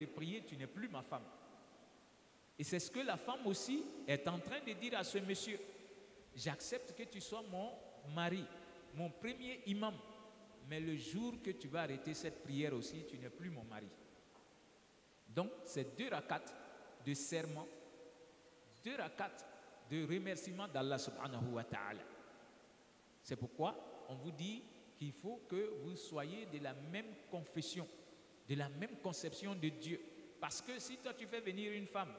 de prier, tu n'es plus ma femme. Et c'est ce que la femme aussi est en train de dire à ce monsieur. J'accepte que tu sois mon mari, mon premier imam. Mais le jour que tu vas arrêter cette prière aussi, tu n'es plus mon mari. Donc, c'est 2 rakats de serment, 2 rakats de remerciement d'Allah subhanahu wa ta'ala. C'est pourquoi on vous dit qu'il faut que vous soyez de la même confession, de la même conception de Dieu. Parce que si toi tu fais venir une femme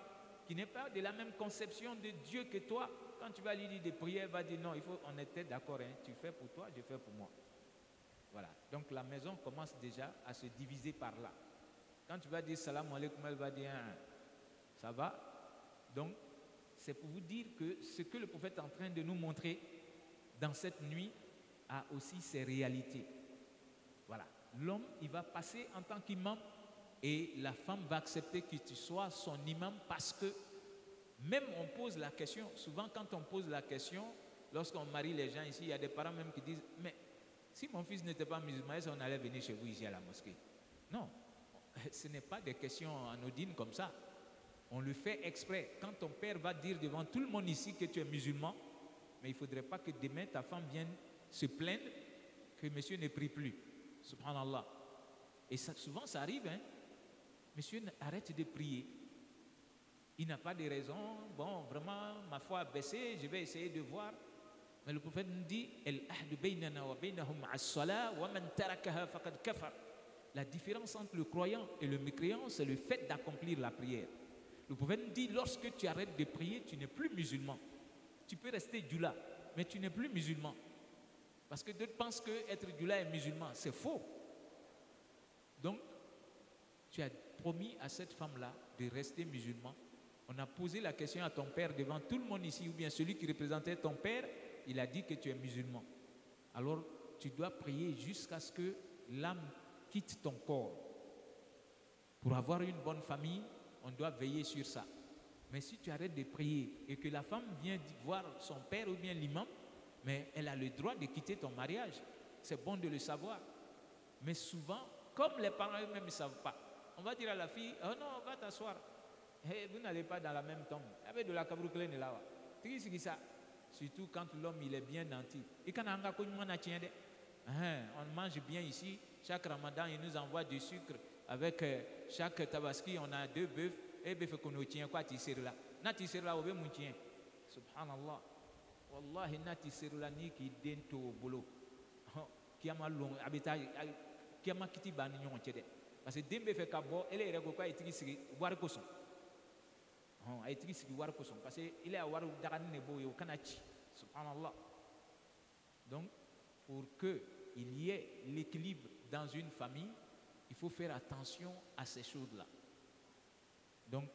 qui n'est pas de la même conception de Dieu que toi, quand tu vas lui dire des prières, elle va dire non, on était d'accord, hein, tu fais pour toi, je fais pour moi. Voilà. Donc la maison commence déjà à se diviser par là. Quand tu vas dire salam alaikum, elle va dire ça va. Donc c'est pour vous dire que ce que le prophète est en train de nous montrer dans cette nuit a aussi ses réalités. Voilà. L'homme, il va passer en tant qu'imam et la femme va accepter que tu sois son imam parce que même on pose la question, souvent quand on pose la question, lorsqu'on marie les gens ici, il y a des parents même qui disent mais si mon fils n'était pas musulman, est-ce qu'on allait venir chez vous ici à la mosquée? Non, ce n'est pas des questions anodines comme ça. On le fait exprès. Quand ton père va dire devant tout le monde ici que tu es musulman, mais il ne faudrait pas que demain ta femme vienne se plaindre que monsieur ne prie plus. Subhanallah. Et ça, souvent ça arrive, hein. Monsieur arrête de prier. Il n'a pas de raison. Bon, vraiment, ma foi a baissé, je vais essayer de voir. Mais le prophète nous dit la différence entre le croyant et le mécréant, c'est le fait d'accomplir la prière. Le prophète nous dit lorsque tu arrêtes de prier, tu n'es plus musulman. Tu peux rester djoula, mais tu n'es plus musulman. Parce que d'autres pensent qu'être djoula est musulman. C'est faux. Donc, tu as promis à cette femme-là de rester musulman. On a posé la question à ton père devant tout le monde ici, ou bien celui qui représentait ton père, il a dit que tu es musulman. Alors, tu dois prier jusqu'à ce que l'âme quitte ton corps. Pour avoir une bonne famille, on doit veiller sur ça. Mais si tu arrêtes de prier et que la femme vient voir son père ou bien l'imam, mais elle a le droit de quitter ton mariage. C'est bon de le savoir. Mais souvent, comme les parents eux-mêmes ne savent pas, on va dire à la fille, oh non, va t'asseoir. Hey, vous n'allez pas dans la même tombe. Avec de la cabrouclène là. Surtout quand l'homme il est bien nanti. On mange bien ici. Chaque ramadan, il nous envoie du sucre. Avec chaque tabaski, on a 2 bœufs. Et bœuf qu'on tient quoi tisser là. Na tisser là, on veut mon tien. Subhanallah. Wallahi, na tisser là, ni qui dento au boulot. Qui a mal long, habitat, qui a mal quitté banignon tchède. Parce que Dembe fait cabo, elle est quoi et trissi, voir coson. A été trissi, voir coson. Parce qu'il est à voir daran nebo et au kanachi. Subhanallah. Donc, pour qu'il y ait l'équilibre dans une famille, il faut faire attention à ces choses-là. Donc,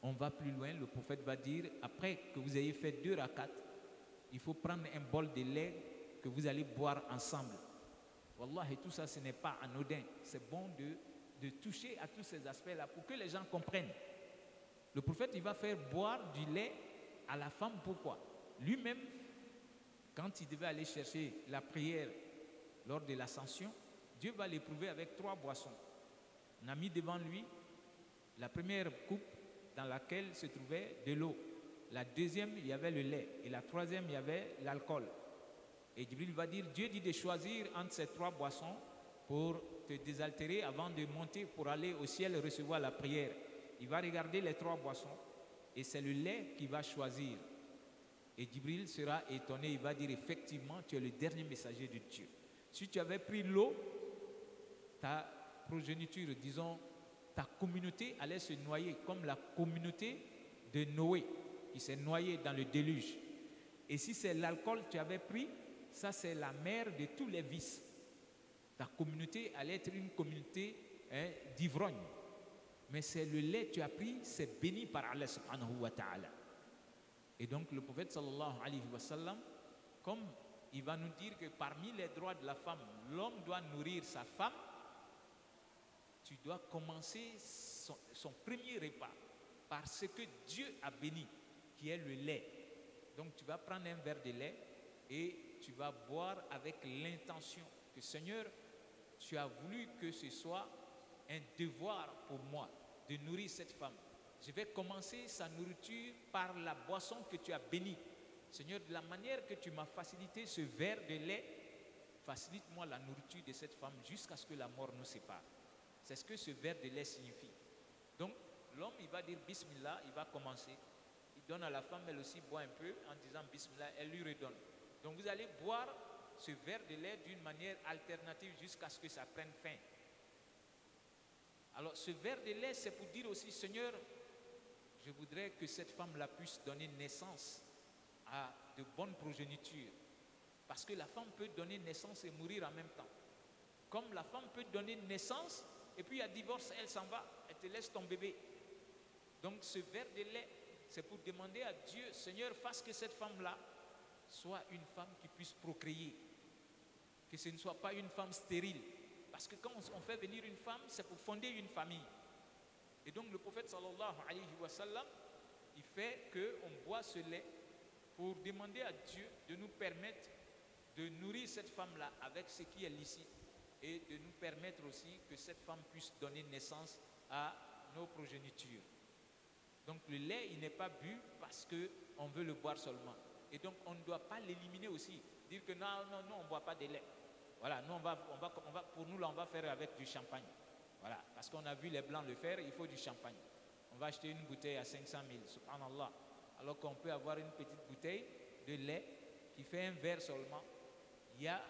on va plus loin. Le prophète va dire, après que vous ayez fait 2 rakats, il faut prendre un bol de lait que vous allez boire ensemble. Wallah, et tout ça, ce n'est pas anodin. C'est bon de toucher à tous ces aspects-là pour que les gens comprennent. Le prophète, il va faire boire du lait à la femme. Pourquoi? Lui-même, quand il devait aller chercher la prière lors de l'ascension, Dieu va l'éprouver avec 3 boissons. On a mis devant lui la première coupe dans laquelle se trouvait de l'eau. La deuxième, il y avait le lait. Et la troisième, il y avait l'alcool. Et Djibril va dire, Dieu dit de choisir entre ces 3 boissons pour te désaltérer avant de monter pour aller au ciel recevoir la prière. Il va regarder les 3 boissons et c'est le lait qu'il va choisir. Et Djibril sera étonné, il va dire effectivement, tu es le dernier messager de Dieu. Si tu avais pris l'eau, ta progéniture, disons, ta communauté allait se noyer comme la communauté de Noé qui s'est noyée dans le déluge. Et si c'est l'alcool que tu avais pris, ça c'est la mère de tous les vices. Ta communauté allait être une communauté d'ivrogne. Mais c'est le lait que tu as pris, c'est béni par Allah subhanahu wa ta'ala. Et donc le prophète sallallahu alayhi wa sallam, comme il va nous dire que parmi les droits de la femme, l'homme doit nourrir sa femme, tu dois commencer son premier repas par ce que Dieu a béni, qui est le lait. Donc tu vas prendre un verre de lait et tu vas boire avec l'intention que Seigneur, tu as voulu que ce soit un devoir pour moi. de nourrir cette femme. Je vais commencer sa nourriture par la boisson que tu as bénie. Seigneur, de la manière que tu m'as facilité ce verre de lait, facilite-moi la nourriture de cette femme jusqu'à ce que la mort nous sépare. C'est ce que ce verre de lait signifie. Donc, l'homme, il va dire Bismillah, il va commencer. Il donne à la femme, elle aussi boit un peu en disant Bismillah, elle lui redonne. Donc, vous allez boire ce verre de lait d'une manière alternative jusqu'à ce que ça prenne fin. Alors, ce verre de lait, c'est pour dire aussi, Seigneur, je voudrais que cette femme-là puisse donner naissance à de bonnes progénitures. Parce que la femme peut donner naissance et mourir en même temps. Comme la femme peut donner naissance, et puis il y a divorce, elle s'en va, elle te laisse ton bébé. Donc ce verre de lait, c'est pour demander à Dieu, Seigneur, fasse que cette femme-là soit une femme qui puisse procréer. Que ce ne soit pas une femme stérile. Parce que quand on fait venir une femme, c'est pour fonder une famille. Et donc le prophète sallallahu alayhi wa sallam, il fait qu'on boit ce lait pour demander à Dieu de nous permettre de nourrir cette femme-là avec ce qui est licite et de nous permettre aussi que cette femme puisse donner naissance à nos progénitures. Donc le lait, il n'est pas bu parce qu'on veut le boire seulement. Et donc on ne doit pas l'éliminer aussi. Dire que non, on ne boit pas de lait. Voilà, nous pour nous là, on va faire avec du champagne. Voilà, parce qu'on a vu les blancs le faire, il faut du champagne. On va acheter une bouteille à 500 000, subhanallah. Alors qu'on peut avoir une petite bouteille de lait qui fait un verre seulement. Il y a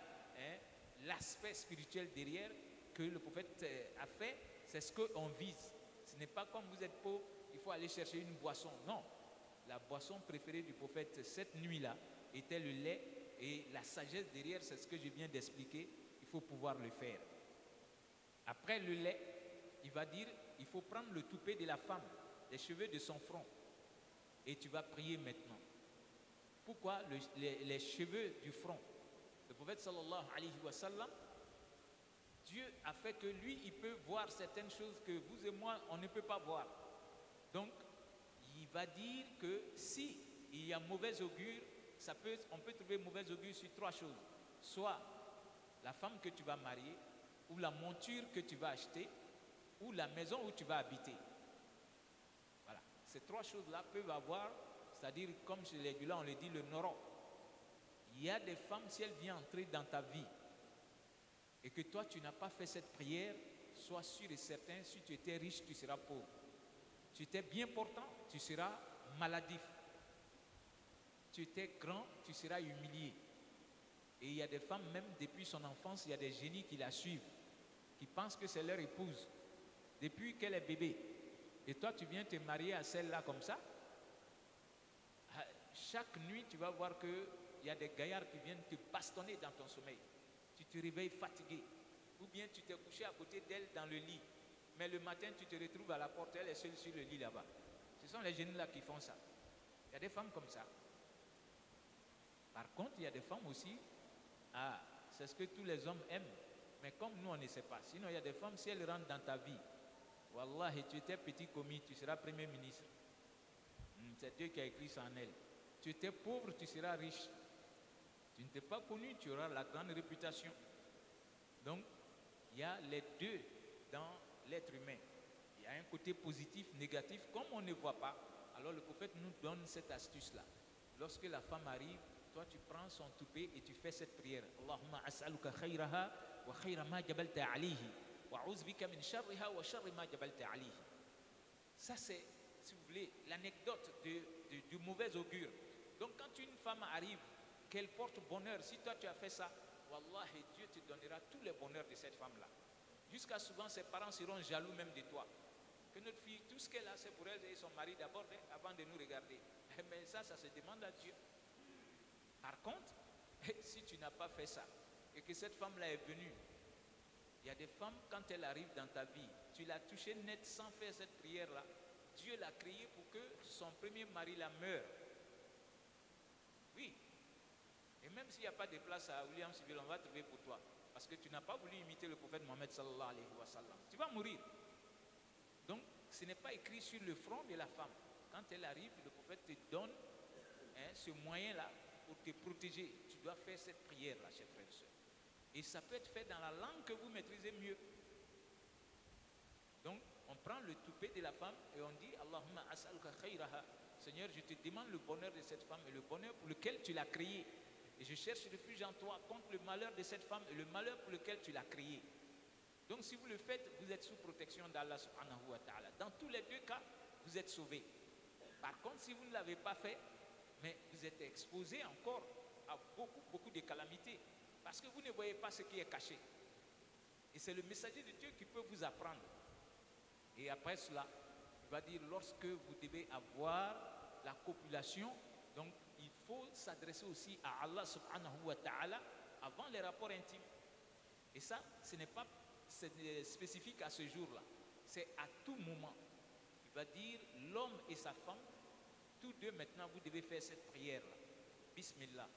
l'aspect spirituel derrière que le prophète a fait, c'est ce qu'on vise. Ce n'est pas comme vous êtes pauvre, il faut aller chercher une boisson. Non, la boisson préférée du prophète cette nuit-là était le lait et la sagesse derrière, c'est ce que je viens d'expliquer, il faut pouvoir le faire. Après le lait, il va dire, il faut prendre le toupet de la femme, les cheveux de son front et tu vas prier maintenant. Pourquoi les cheveux du front? Le prophète sallallahu alayhi wa sallam, Dieu a fait que lui, il peut voir certaines choses que vous et moi, on ne peut pas voir. Donc, il va dire que si il y a mauvais augure, on peut trouver mauvais augure sur trois choses. Soit la femme que tu vas marier, ou la monture que tu vas acheter, ou la maison où tu vas habiter. Voilà. Ces trois choses-là peuvent avoir, c'est-à-dire, comme chez les Gula, on le dit, le noro. Il y a des femmes, si elles viennent entrer dans ta vie et que toi, tu n'as pas fait cette prière, sois sûr et certain, si tu étais riche, tu seras pauvre. Tu étais bien portant, tu seras maladif. Tu étais grand, tu seras humilié. Et il y a des femmes, même depuis son enfance, il y a des génies qui la suivent, qui pensent que c'est leur épouse, depuis qu'elle est bébé. Et toi, tu viens te marier à celle-là comme ça. Chaque nuit, tu vas voir que il y a des gaillards qui viennent te bastonner dans ton sommeil. Tu te réveilles fatigué. Ou bien tu t'es couché à côté d'elle dans le lit. Mais le matin, tu te retrouves à la porte, elle est seule sur le lit là-bas. Ce sont les jeunes là qui font ça. Il y a des femmes comme ça. Par contre, il y a des femmes aussi, c'est ce que tous les hommes aiment. Mais comme nous, on ne sait pas. Sinon, il y a des femmes, si elles rentrent dans ta vie, Wallah, tu étais petit commis, tu seras premier ministre. C'est Dieu qui a écrit ça en elle. Tu étais pauvre, tu seras riche. Tu ne t'es pas connu, tu auras la grande réputation. Donc, il y a les deux dans l'être humain. Il y a un côté positif, négatif. Comme on ne voit pas, alors le prophète nous donne cette astuce-là. Lorsque la femme arrive, toi tu prends son toupet et tu fais cette prière. Allahumma as'aluka khayraha wa khayra ma jabalta alayhi wa a'udhu min sharriha wa sharri ma jabalta alayhi. Ça c'est, si vous voulez, l'anecdote du mauvais augure. Donc quand une femme arrive, qu'elle porte bonheur, si toi tu as fait ça, Wallahi, Dieu te donnera tous les bonheurs de cette femme-là. Jusqu'à souvent, ses parents seront jaloux même de toi. Que notre fille, tout ce qu'elle a, c'est pour elle et son mari d'abord, avant de nous regarder. Mais ça se demande à Dieu. Par contre, si tu n'as pas fait ça, et que cette femme-là est venue, il y a des femmes, quand elle arrive dans ta vie, tu l'as touchée net sans faire cette prière-là, Dieu l'a créée pour que son premier mari la meure. Oui. Et même s'il n'y a pas de place à William Civil, on va trouver pour toi. Parce que tu n'as pas voulu imiter le prophète Mohammed sallallahu alayhi wa sallam. Tu vas mourir. Donc, ce n'est pas écrit sur le front de la femme. Quand elle arrive, le prophète te donne ce moyen-là pour te protéger. Tu dois faire cette prière-là, chers frères et sœurs. Et ça peut être fait dans la langue que vous maîtrisez mieux. Donc, on prend le toupet de la femme et on dit Allahumma as'aluka khayraha. Seigneur, je te demande le bonheur de cette femme et le bonheur pour lequel tu l'as créée. Et je cherche refuge en toi contre le malheur de cette femme et le malheur pour lequel tu l'as créée. Donc si vous le faites, vous êtes sous protection d'Allah subhanahu wa ta'ala. Dans tous les deux cas, vous êtes sauvés. Par contre, si vous ne l'avez pas fait, mais vous êtes exposé encore à beaucoup de calamités. Parce que vous ne voyez pas ce qui est caché. Et c'est le messager de Dieu qui peut vous apprendre. Et après cela, il va dire lorsque vous devez avoir la copulation, donc il faut s'adresser aussi à Allah subhanahu wa ta'ala avant les rapports intimes. Et ça, ce n'est pas spécifique à ce jour-là. C'est à tout moment. Il va dire l'homme et sa femme, tous deux maintenant, vous devez faire cette prière-là. Bismillah.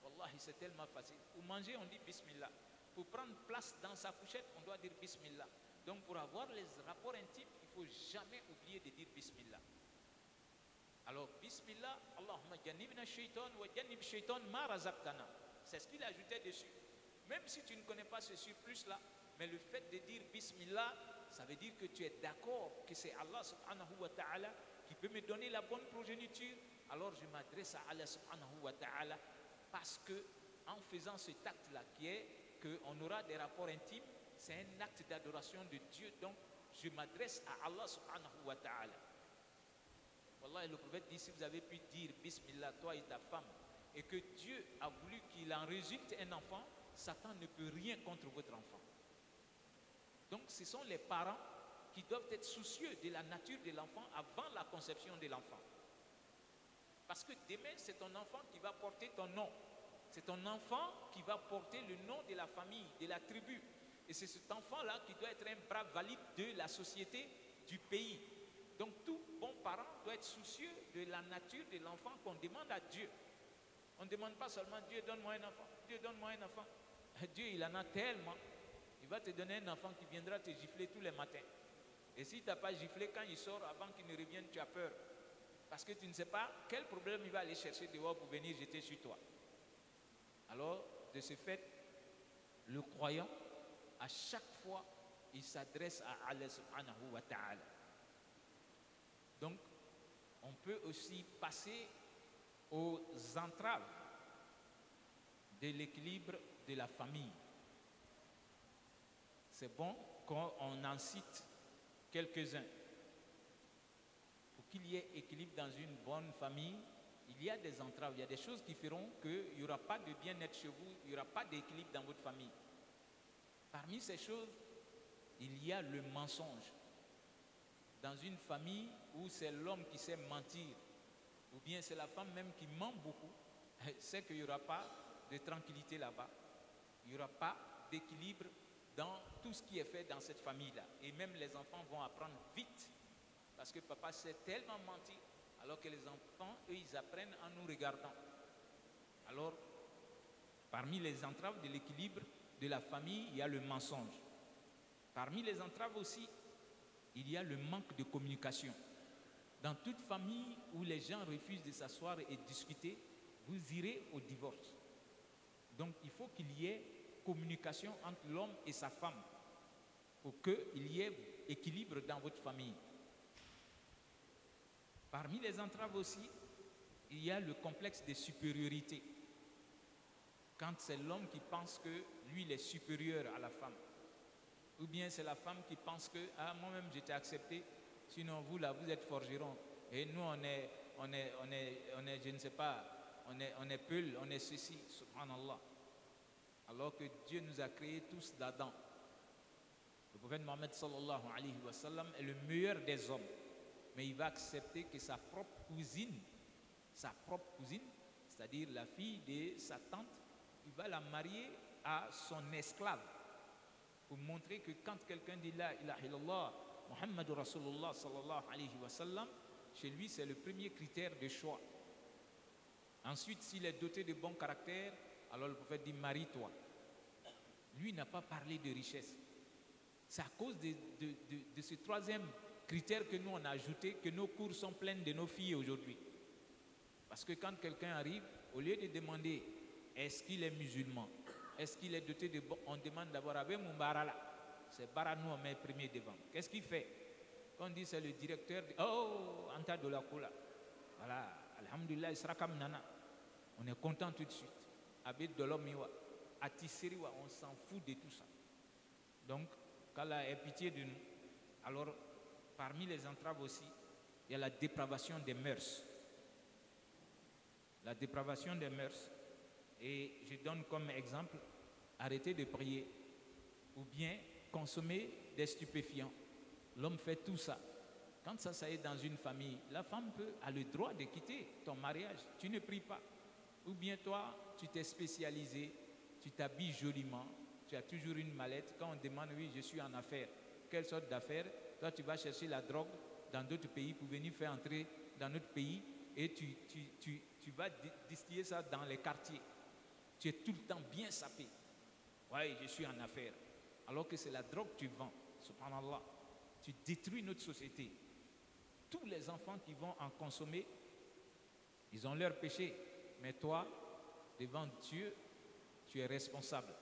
Wallahi, c'est tellement facile. Pour manger, on dit Bismillah. Pour prendre place dans sa couchette, on doit dire Bismillah. Donc pour avoir les rapports intimes, il ne faut jamais oublier de dire Bismillah. Alors Bismillah, Allahumma jannibna shaitan wa jannib shaitan ma razaqtana. C'est ce qu'il ajoutait dessus. Même si tu ne connais pas ce surplus-là, mais le fait de dire Bismillah, ça veut dire que tu es d'accord que c'est Allah subhanahu wa ta'ala qui peut me donner la bonne progéniture. Alors je m'adresse à Allah subhanahu wa ta'ala parce que en faisant cet acte-là qui est qu'on aura des rapports intimes, c'est un acte d'adoration de Dieu. Donc je m'adresse à Allah subhanahu wa ta'ala. Wallah, le prophète dit, si vous avez pu dire Bismillah, toi et ta femme, et que Dieu a voulu qu'il en résulte un enfant, Satan ne peut rien contre votre enfant. Donc ce sont les parents qui doivent être soucieux de la nature de l'enfant avant la conception de l'enfant. Parce que demain, c'est ton enfant qui va porter ton nom. C'est ton enfant qui va porter le nom de la famille, de la tribu. Et c'est cet enfant-là qui doit être un bras valide de la société, du pays. Donc tout bon parent doit être soucieux de la nature de l'enfant qu'on demande à Dieu. On ne demande pas seulement Dieu donne-moi un enfant, Dieu donne-moi un enfant. Dieu il en a tellement. Il va te donner un enfant qui viendra te gifler tous les matins. Et si tu n'as pas giflé quand il sort, avant qu'il ne revienne, tu as peur. Parce que tu ne sais pas quel problème il va aller chercher dehors pour venir jeter sur toi. Alors, de ce fait, le croyant, à chaque fois, il s'adresse à Allah subhanahu wa ta'ala. Donc, on peut aussi passer aux entraves de l'équilibre de la famille. C'est bon qu'on en cite quelques-uns. Pour qu'il y ait équilibre dans une bonne famille, il y a des entraves, il y a des choses qui feront qu'il n'y aura pas de bien-être chez vous, il n'y aura pas d'équilibre dans votre famille. Parmi ces choses, il y a le mensonge. Dans une famille où c'est l'homme qui sait mentir, ou bien c'est la femme même qui ment beaucoup, c'est qu'il n'y aura pas de tranquillité là-bas. Il n'y aura pas d'équilibre dans tout ce qui est fait dans cette famille-là. Et même les enfants vont apprendre vite, parce que papa sait tellement mentir, alors que les enfants, eux, ils apprennent en nous regardant. Alors, parmi les entraves de l'équilibre de la famille, il y a le mensonge. Parmi les entraves aussi, il y a le manque de communication. Dans toute famille où les gens refusent de s'asseoir et discuter, vous irez au divorce. Donc il faut qu'il y ait communication entre l'homme et sa femme pour qu'il y ait équilibre dans votre famille. Parmi les entraves aussi, il y a le complexe de supériorité. Quand c'est l'homme qui pense que lui il est supérieur à la femme. Ou bien c'est la femme qui pense que moi-même j'étais accepté, sinon vous là vous êtes forgeron. Et nous on est je ne sais pas, on est peul, on est ceci, subhanallah. Alors que Dieu nous a créés tous d'Adam. Le prophète Mohammed sallallahu alayhi wa sallam est le meilleur des hommes. Mais il va accepter que sa propre cousine, c'est-à-dire la fille de sa tante, il va la marier à son esclave. Pour montrer que quand quelqu'un dit la ilaha illallah, Muhammadur Rasulullah sallallahu alayhi wa sallam, chez lui c'est le premier critère de choix. Ensuite, s'il est doté de bon caractère, alors le prophète dit marie-toi. Lui n'a pas parlé de richesse. C'est à cause de ce troisième critère que nous on a ajouté que nos cours sont pleins de nos filles aujourd'hui. Parce que quand quelqu'un arrive, au lieu de demander est-ce qu'il est musulman, est-ce qu'il est doté de bon, on demande d'abord avec mon bara là. C'est bara nous on met premier devant. Qu'est-ce qu'il fait? Quand on dit c'est le directeur, oh, Anta de la Kula. Voilà, Alhamdulillah, il sera comme Nana. On est content tout de suite. Abid de l'homme, Atiseriwa, on s'en fout de tout ça. Donc, qu'Allah ait pitié de nous. Alors, parmi les entraves aussi, il y a la dépravation des mœurs. La dépravation des mœurs. Et je donne comme exemple, arrêter de prier ou bien consommer des stupéfiants. L'homme fait tout ça. Quand ça est dans une famille, la femme a le droit de quitter ton mariage. Tu ne pries pas. Ou bien toi, tu t'es spécialisé, tu t'habilles joliment, tu as toujours une mallette. Quand on demande, oui, je suis en affaires, quelle sorte d'affaires? Toi, tu vas chercher la drogue dans d'autres pays pour venir faire entrer dans notre pays et tu vas distiller ça dans les quartiers. Tu es tout le temps bien sapé. Oui, je suis en affaires. Alors que c'est la drogue que tu vends. Subhanallah. Tu détruis notre société. Tous les enfants qui vont en consommer, ils ont leur péché. Mais toi, devant Dieu, tu es responsable.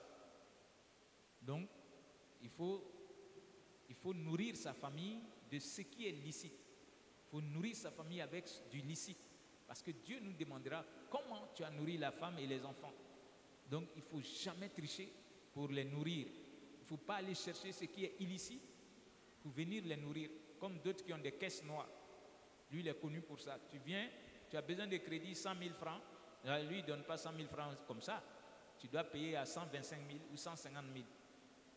Donc, il faut nourrir sa famille de ce qui est licite. Il faut nourrir sa famille avec du licite. Parce que Dieu nous demandera comment tu as nourri la femme et les enfants. Donc, il ne faut jamais tricher pour les nourrir. Il ne faut pas aller chercher ce qui est illicite pour venir les nourrir. Comme d'autres qui ont des caisses noires. Lui, il est connu pour ça. Tu viens, tu as besoin de crédit 100 000 francs. Lui, il ne donne pas 100 000 francs comme ça. Tu dois payer à 125 000 ou 150 000.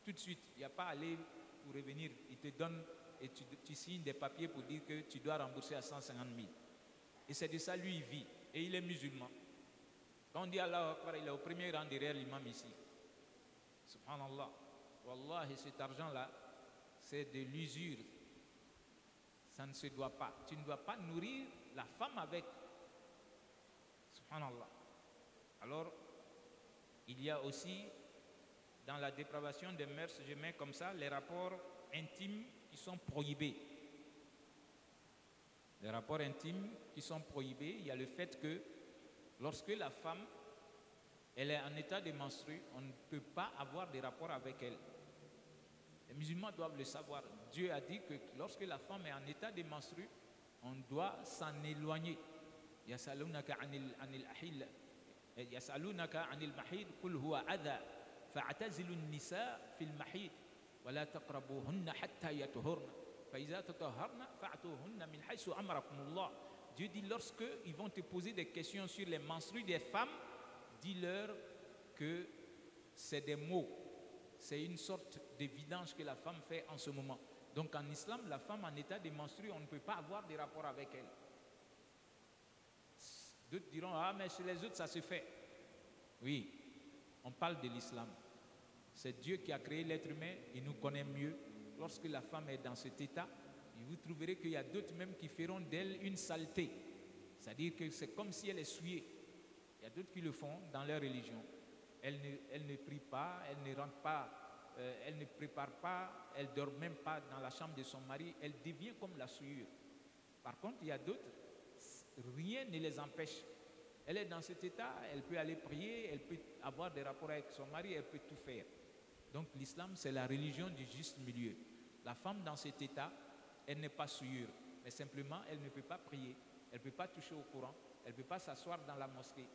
Tout de suite, il n'y a pas à aller pour revenir. Il te donne et tu signes des papiers pour dire que tu dois rembourser à 150 000. Et c'est de ça, lui, il vit. Et il est musulman. Quand on dit Allah Akbar, il est au premier rang derrière l'imam ici. Subhanallah. Wallah, et cet argent-là, c'est de l'usure. Ça ne se doit pas. Tu ne dois pas nourrir la femme avec. Subhanallah. Alors, il y a aussi, dans la dépravation des mœurs, je mets comme ça, les rapports intimes qui sont prohibés. Les rapports intimes qui sont prohibés, il y a le fait que lorsque la femme, elle est en état de menstruer, on ne peut pas avoir des rapports avec elle. Les musulmans doivent le savoir. Dieu a dit que lorsque la femme est en état de menstruer, on doit s'en éloigner. يسألونك عن الأحل يسألونك عن المحيض قل هو أذى فاعتزلوا النساء في المحيض ولا تقربوهن حتى يطهرن فإذا تطهرن فأتوهن من حيث أمركم الله. Dieu dit lorsque ils vont te poser des questions sur les menstrues des femmes, dis-leur que c'est des mots, c'est une sorte de vidange que la femme fait en ce moment. Donc en islam, la femme en état de menstruer, on ne peut pas avoir de rapport avec elle. D'autres diront, ah mais chez les autres ça se fait. Oui, on parle de l'islam. C'est Dieu qui a créé l'être humain, il nous connaît mieux. Lorsque la femme est dans cet état, vous trouverez qu'il y a d'autres même qui feront d'elle une saleté. C'est-à-dire que c'est comme si elle est souillée. Il y a d'autres qui le font dans leur religion. Elle ne prie pas, elle ne rentre pas, elle ne prépare pas, elle ne dort même pas dans la chambre de son mari, elle devient comme la souillure. Par contre, il y a d'autres, rien ne les empêche. Elle est dans cet état, elle peut aller prier, elle peut avoir des rapports avec son mari, elle peut tout faire. Donc l'islam, c'est la religion du juste milieu. La femme dans cet état, elle n'est pas souillure, mais simplement, elle ne peut pas prier, elle ne peut pas toucher au Coran, elle ne peut pas s'asseoir dans la mosquée.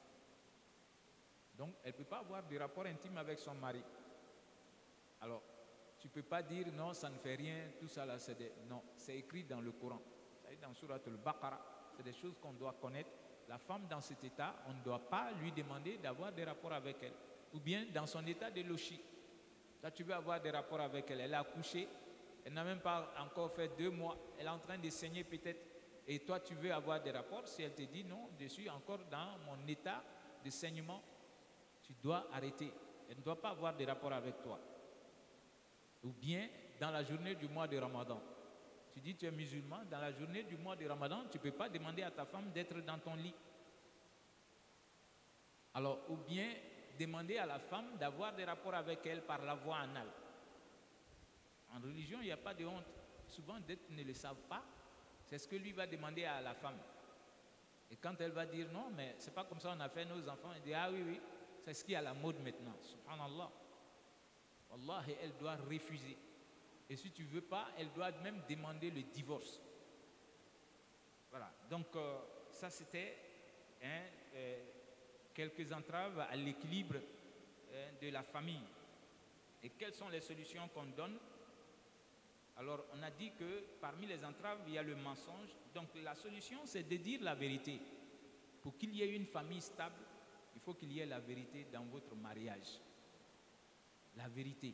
Donc, elle ne peut pas avoir de rapport intime avec son mari. Alors, tu ne peux pas dire non, ça ne fait rien, tout ça là, non, c'est écrit dans le Coran. C'est dans Surat al-Baqarah, c'est des choses qu'on doit connaître. La femme dans cet état, on ne doit pas lui demander d'avoir des rapports avec elle. Ou bien dans son état de lochi. Là, tu veux avoir des rapports avec elle, elle a accouché, elle n'a même pas encore fait 2 mois, elle est en train de saigner peut-être. Et toi, tu veux avoir des rapports, si elle te dit non, je suis encore dans mon état de saignement, tu dois arrêter. Elle ne doit pas avoir de rapport avec toi. Ou bien, dans la journée du mois de Ramadan. Tu dis tu es musulman, dans la journée du mois de Ramadan, tu ne peux pas demander à ta femme d'être dans ton lit. Alors, ou bien, demander à la femme d'avoir des rapports avec elle par la voie anale. En religion, il n'y a pas de honte. Souvent, d'autres ne le savent pas. C'est ce que lui va demander à la femme. Et quand elle va dire non, mais c'est pas comme ça on a fait nos enfants, elle dit ah oui, oui. C'est ce qui est à la mode maintenant. Subhanallah. Wallah, elle doit refuser. Et si tu ne veux pas, elle doit même demander le divorce. Voilà. Donc, ça, c'était quelques entraves à l'équilibre de la famille. Et quelles sont les solutions qu'on donne? Alors, on a dit que parmi les entraves, il y a le mensonge. Donc, la solution, c'est de dire la vérité. Pour qu'il y ait une famille stable, il faut qu'il y ait la vérité dans votre mariage. La vérité.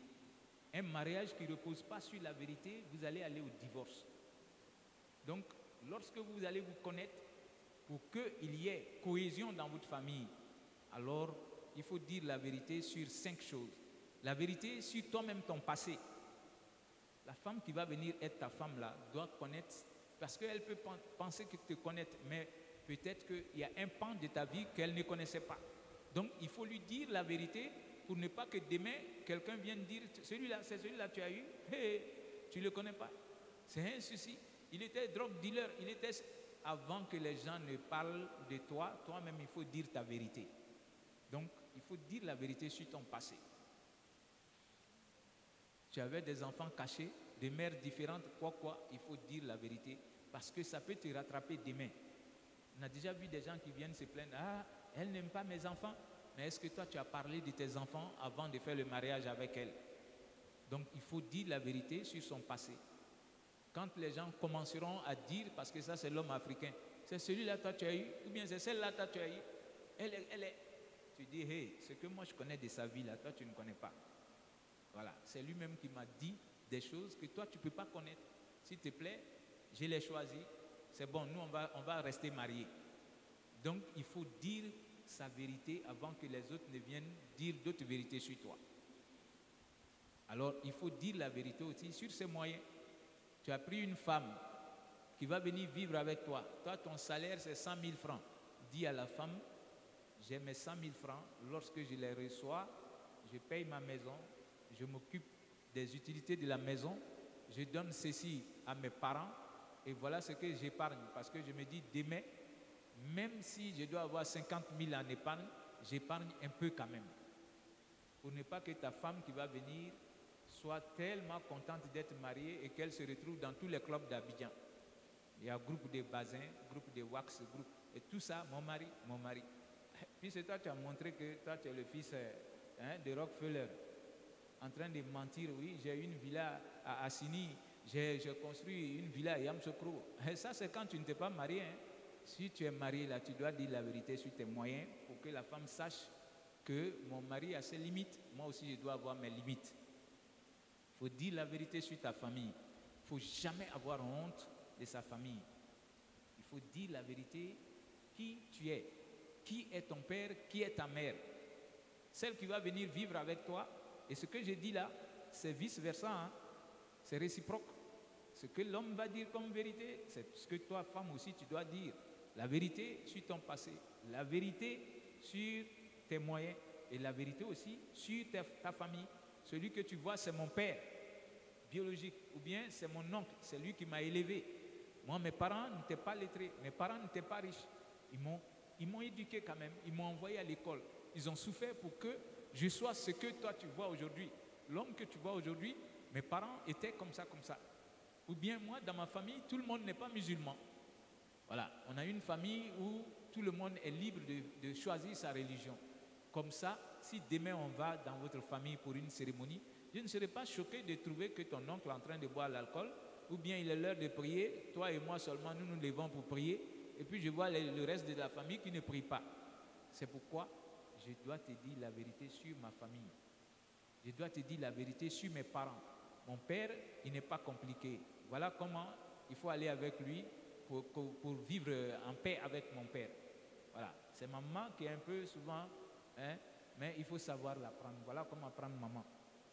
Un mariage qui ne repose pas sur la vérité, vous allez aller au divorce. Donc, lorsque vous allez vous connaître, pour qu'il y ait cohésion dans votre famille, alors il faut dire la vérité sur 5 choses. La vérité sur toi-même, ton passé. La femme qui va venir être ta femme là doit connaître, parce qu'elle peut penser que tu te connais, mais peut-être qu'il y a un pan de ta vie qu'elle ne connaissait pas. Donc il faut lui dire la vérité pour ne pas que demain quelqu'un vienne dire celui-là, c'est celui-là que tu as eu, hey, tu ne le connais pas. C'est un souci. Il était drug dealer, il était. Avant que les gens ne parlent de toi, toi-même il faut dire ta vérité. Donc il faut dire la vérité sur ton passé. Tu avais des enfants cachés, des mères différentes, quoi, il faut dire la vérité parce que ça peut te rattraper demain. On a déjà vu des gens qui viennent se plaindre, ah, elle n'aime pas mes enfants, mais est-ce que toi tu as parlé de tes enfants avant de faire le mariage avec elle? Donc il faut dire la vérité sur son passé. Quand les gens commenceront à dire, parce que ça c'est l'homme africain, c'est celui-là toi tu as eu, ou bien c'est celle-là toi tu as eu, elle est. Tu dis, hey, ce que moi je connais de sa vie là, toi tu ne connais pas. Voilà, c'est lui-même qui m'a dit des choses que toi tu ne peux pas connaître. S'il te plaît, je l'ai choisi, c'est bon, nous on va rester mariés. Donc il faut dire sa vérité avant que les autres ne viennent dire d'autres vérités sur toi. Alors il faut dire la vérité aussi sur ses moyens. Tu as pris une femme qui va venir vivre avec toi. Toi, ton salaire, c'est 100 000 francs. Dis à la femme, j'ai mes 100 000 francs. Lorsque je les reçois, je paye ma maison, je m'occupe des utilités de la maison, je donne ceci à mes parents et voilà ce que j'épargne. Parce que je me dis, demain, même si je dois avoir 50 000 en épargne, j'épargne un peu quand même. Pour ne pas que ta femme qui va venir soit tellement contente d'être mariée et qu'elle se retrouve dans tous les clubs d'Abidjan. Il y a groupe de Bazin, groupe de Wax, groupe, et tout ça, mon mari. Puis c'est toi, tu as montré que toi, tu es le fils de Rockefeller, en train de mentir, oui, j'ai une villa à Assini, j'ai construit une villa à Yamsoukro. Et ça, c'est quand tu ne t'es pas marié. Hein. Si tu es marié, là, tu dois dire la vérité sur tes moyens pour que la femme sache que mon mari a ses limites, moi aussi, je dois avoir mes limites. Il faut dire la vérité sur ta famille. Il ne faut jamais avoir honte de sa famille. Il faut dire la vérité qui tu es. Qui est ton père, qui est ta mère. Celle qui va venir vivre avec toi. Et ce que j'ai dit là, c'est vice-versa. Hein? C'est réciproque. Ce que l'homme va dire comme vérité, c'est ce que toi, femme aussi, tu dois dire. La vérité sur ton passé. La vérité sur tes moyens. Et la vérité aussi sur ta famille. Celui que tu vois, c'est mon père biologique, ou bien c'est mon oncle, c'est lui qui m'a élevé. Moi, mes parents n'étaient pas lettrés, mes parents n'étaient pas riches. Ils m'ont éduqué quand même, ils m'ont envoyé à l'école. Ils ont souffert pour que je sois ce que toi tu vois aujourd'hui. L'homme que tu vois aujourd'hui, mes parents étaient comme ça. Ou bien moi, dans ma famille, tout le monde n'est pas musulman. Voilà, on a une famille où tout le monde est libre de choisir sa religion. Comme ça, si demain on va dans votre famille pour une cérémonie, je ne serai pas choqué de trouver que ton oncle est en train de boire l'alcool, ou bien il est l'heure de prier, toi et moi seulement, nous nous levons pour prier, et puis je vois le reste de la famille qui ne prie pas. C'est pourquoi je dois te dire la vérité sur ma famille. Je dois te dire la vérité sur mes parents. Mon père, il n'est pas compliqué. Voilà comment il faut aller avec lui pour vivre en paix avec mon père. Voilà, c'est maman qui est un peu souvent... mais il faut savoir l'apprendre. Voilà comment apprendre maman.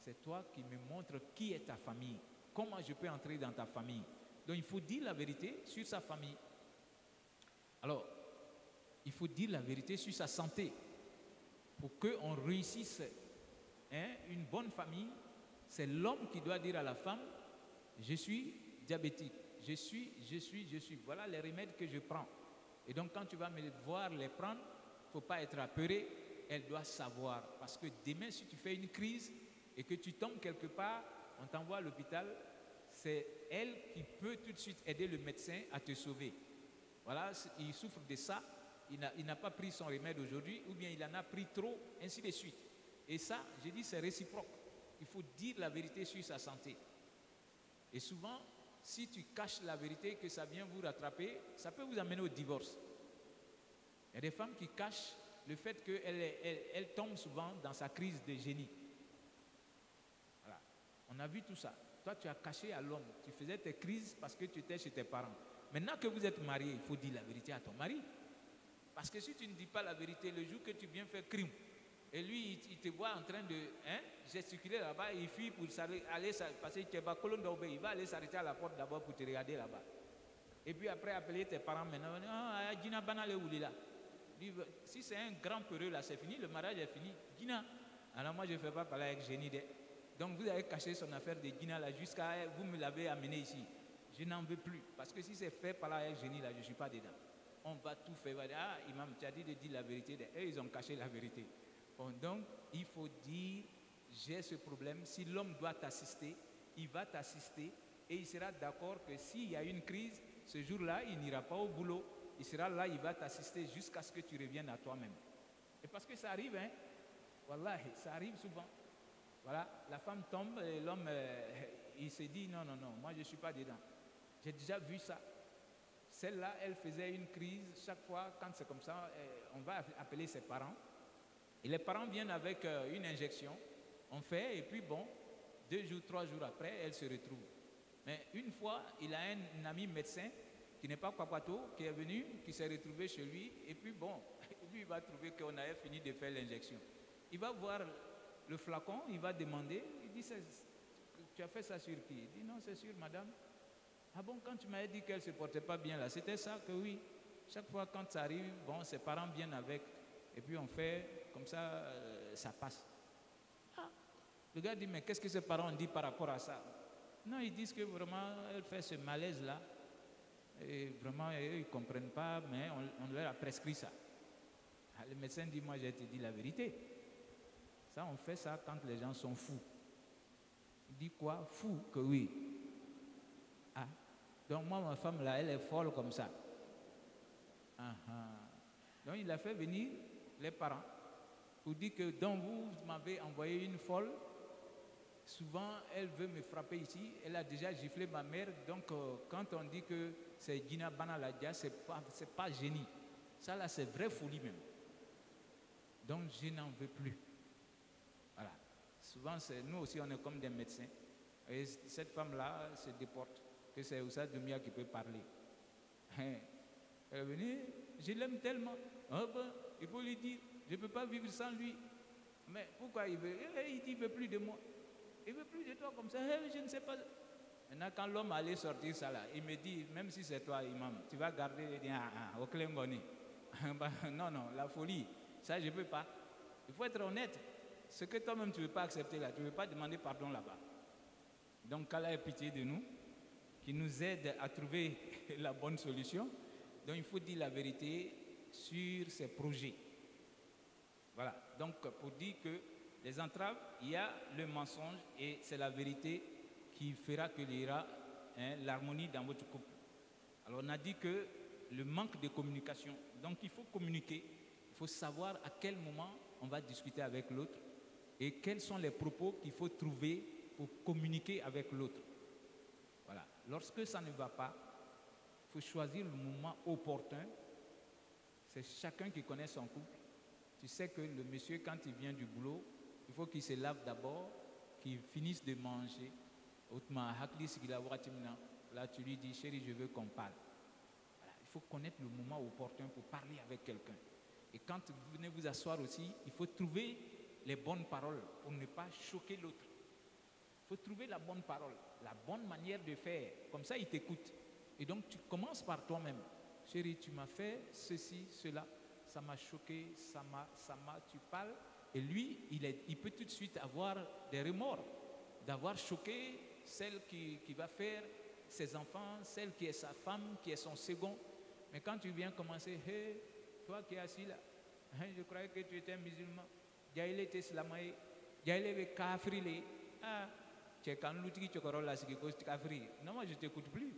C'est toi qui me montres qui est ta famille. Comment je peux entrer dans ta famille. Donc il faut dire la vérité sur sa famille. Alors, il faut dire la vérité sur sa santé. Pour qu'on réussisse une bonne famille, c'est l'homme qui doit dire à la femme, je suis diabétique, je suis. Voilà les remèdes que je prends. Et donc quand tu vas me voir les prendre, il ne faut pas être apeuré. Elle doit savoir. Parce que demain, si tu fais une crise et que tu tombes quelque part, on t'envoie à l'hôpital, c'est elle qui peut tout de suite aider le médecin à te sauver. Voilà, il souffre de ça, il n'a pas pris son remède aujourd'hui, ou bien il en a pris trop, ainsi de suite. Et ça, j'ai dit, c'est réciproque. Il faut dire la vérité sur sa santé. Et souvent, si tu caches la vérité, que ça vient vous rattraper, ça peut vous amener au divorce. Il y a des femmes qui cachent le fait qu'elles tombent souvent dans sa crise de génie. Voilà. On a vu tout ça. Toi, tu as caché à l'homme. Tu faisais tes crises parce que tu étais chez tes parents. Maintenant que vous êtes mariés, il faut dire la vérité à ton mari. Parce que si tu ne dis pas la vérité, le jour que tu viens faire crime, et lui, il te voit en train de gesticuler là-bas, il fuit pour aller passer il va aller s'arrêter à la porte d'abord pour te regarder là-bas. Et puis après, appeler tes parents maintenant. Ah, Gina Banale Oulila. Si c'est un grand peureux là, c'est fini, le mariage est fini. Gina. Alors moi, je ne fais pas parler avec Génie. Donc vous avez caché son affaire de Gina là jusqu'à vous me l'avez amené ici. Je n'en veux plus. Parce que si c'est fait par là avec Génie là, je ne suis pas dedans. On va tout faire. Ah, imam, tu as dit de dire la vérité. Eux, ils ont caché la vérité. Bon, donc, il faut dire, j'ai ce problème. Si l'homme doit t'assister, il va t'assister et il sera d'accord que s'il y a une crise, ce jour-là, il n'ira pas au boulot. Il sera là, il va t'assister jusqu'à ce que tu reviennes à toi-même. Et parce que ça arrive, hein. Wallahi, ça arrive souvent. Voilà, la femme tombe et l'homme, il se dit non, moi je ne suis pas dedans. J'ai déjà vu ça. Celle-là, elle faisait une crise chaque fois, quand c'est comme ça, on va appeler ses parents. Et les parents viennent avec une injection, on fait, et puis bon, 2 jours, 3 jours après, elle se retrouve. Mais une fois, il a un ami médecin qui n'est pas Kwapato, qui est venu, qui s'est retrouvé chez lui, et puis bon, lui, il va trouver qu'on avait fini de faire l'injection. Il va voir le flacon, il va demander, il dit, tu as fait ça sur qui? Il dit, non, c'est sur madame. Ah bon, quand tu m'avais dit qu'elle ne se portait pas bien là, c'était ça que oui. Chaque fois quand ça arrive, bon, ses parents viennent avec, et puis on fait, comme ça, ça passe. Ah, le gars dit, mais qu'est-ce que ses parents ont dit par rapport à ça? Non, ils disent que vraiment, elle fait ce malaise-là, et vraiment, eux, ils ne comprennent pas, mais on leur a prescrit ça. Ah, le médecin dit, moi, j'ai te dit la vérité. Ça, on fait ça quand les gens sont fous. Il dit quoi? Fou, que oui. Ah, donc moi, ma femme, là, elle est folle comme ça. Donc, il a fait venir les parents pour dire que donc vous m'avez envoyé une folle. Souvent, elle veut me frapper ici. Elle a déjà giflé ma mère. Donc, quand on dit que c'est Gina Banaladja, c'est pas génie. Ça, là, c'est vraie folie même. Donc, je n'en veux plus. Voilà. Souvent, nous aussi, on est comme des médecins. Et cette femme-là se déporte. Que c'est Oussa Doumia qui peut parler. Elle est venue, je l'aime tellement. Oh ben, il faut lui dire, je ne peux pas vivre sans lui. Mais pourquoi il veut? Il dit, il ne veut plus de moi. Il ne veut plus de toi comme ça. Je ne sais pas. Maintenant, quand l'homme allait sortir ça là, il me dit, même si c'est toi, imam, tu vas garder au Klingoni. Non, la folie, ça je ne peux pas. Il faut être honnête. Ce que toi-même tu ne veux pas accepter là, tu ne veux pas demander pardon là-bas. Donc, qu'Allah ait pitié de nous, qui nous aide à trouver la bonne solution. Donc, il faut dire la vérité sur ces projets. Voilà. Donc, pour dire que les entraves, il y a le mensonge et c'est la vérité qui fera qu'il y aura l'harmonie dans votre couple. Alors, on a dit que le manque de communication. Donc, il faut communiquer. Il faut savoir à quel moment on va discuter avec l'autre et quels sont les propos qu'il faut trouver pour communiquer avec l'autre. Voilà. Lorsque ça ne va pas, il faut choisir le moment opportun. C'est chacun qui connaît son couple. Tu sais que le monsieur, quand il vient du boulot, il faut qu'il se lave d'abord, qu'il finisse de manger. Là, tu lui dis, chérie, je veux qu'on parle. Voilà. Il faut connaître le moment opportun pour parler avec quelqu'un. Et quand vous venez vous asseoir aussi, il faut trouver les bonnes paroles pour ne pas choquer l'autre. Il faut trouver la bonne parole, la bonne manière de faire. Comme ça, il t'écoute. Et donc, tu commences par toi-même. Chérie, tu m'as fait ceci, cela. Ça m'a choqué, tu parles. Et lui, il peut tout de suite avoir des remords d'avoir choqué celle qui va faire ses enfants, celle qui est sa femme, qui est son second. Mais quand tu viens commencer, hey, toi qui es assis là, je croyais que tu étais musulman. Jaïle était slamaï, jaïle était kafri. Ah, Tu es quand l'outil qui te corrompt là, c'est que tu as free. Non, moi je t'écoute plus.